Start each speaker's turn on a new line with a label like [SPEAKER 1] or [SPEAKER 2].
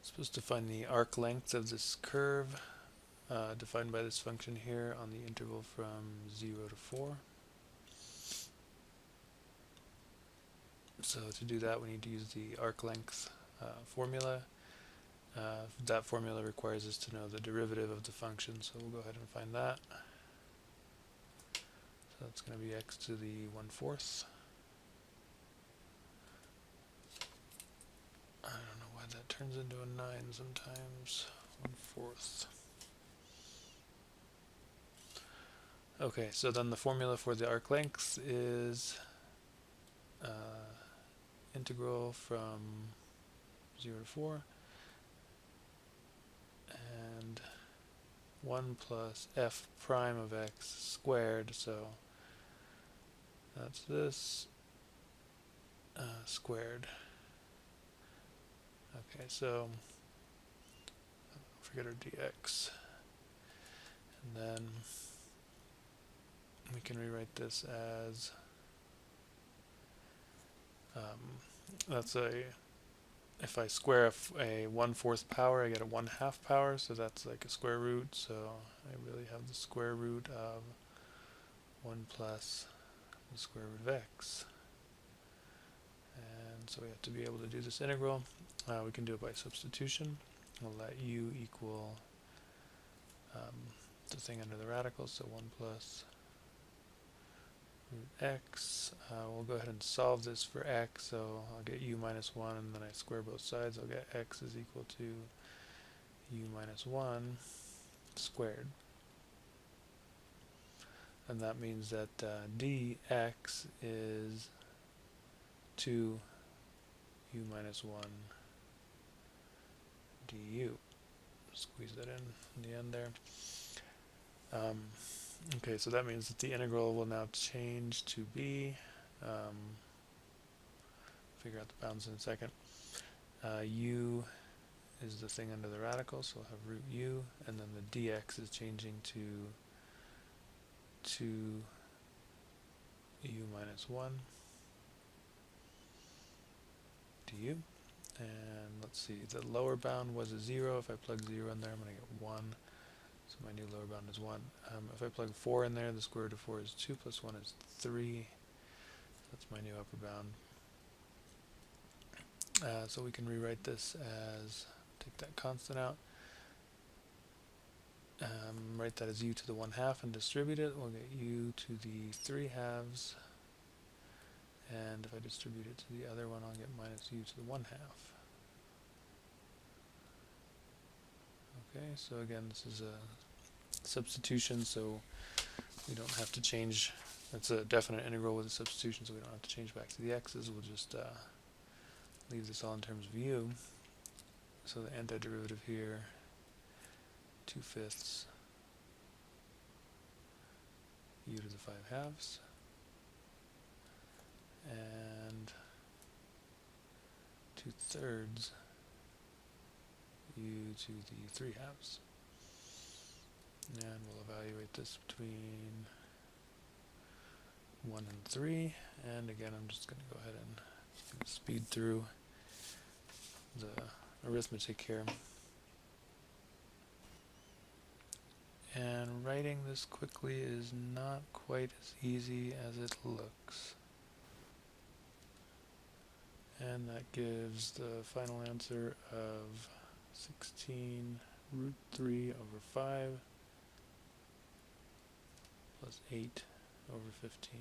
[SPEAKER 1] Supposed to find the arc length of this curve defined by this function here on the interval from 0 to 4. So to do that, we need to use the arc length formula. That formula requires us to know the derivative of the function, so we'll go ahead and find that. So that's going to be x to the 1/4. I don't know why that turns into a 9 sometimes. 1/4. Okay, so then the formula for the arc length is integral from 0 to 4 and 1 plus f prime of x squared, so that's this squared. Okay, so forget our dx. And then we can rewrite this as if I square a 1/4 power, I get a 1/2 power, so that's like a square root, so I really have the square root of 1 plus the square root of x. And so we have to be able to do this integral. We can do it by substitution. We'll let u equal the thing under the radical, so 1 plus root x. We'll go ahead and solve this for x, so I'll get u minus 1, and then I square both sides. I'll get x is equal to u minus 1 squared. And that means that dx is 2 u minus 1 du. Squeeze that in the end there. Okay, so that means that the integral will now change to be, figure out the bounds in a second. U is the thing under the radical, so we'll have root u, and then the dx is changing to 2 u minus 1 du. And let's see, the lower bound was a 0. If I plug 0 in there, I'm going to get 1. So my new lower bound is 1. If I plug 4 in there, the square root of 4 is 2 plus 1 is 3. That's my new upper bound. So we can rewrite this as, take that constant out, write that as u to the 1/2 and distribute it. We'll get u to the 3/2. And if I distribute it to the other one, I'll get minus u to the 1/2. Okay, so again, this is a substitution, so we don't have to change. It's a definite integral with a substitution, so we don't have to change back to the x's. We'll just leave this all in terms of u. So the antiderivative here, 2/5 u to the 5/2, and 2/3 u to the 3/2. And we'll evaluate this between 1 and 3. And again, I'm just going to go ahead and speed through the arithmetic here. And writing this quickly is not quite as easy as it looks. And that gives the final answer of 16 root 3 over 5 plus 8 over 15.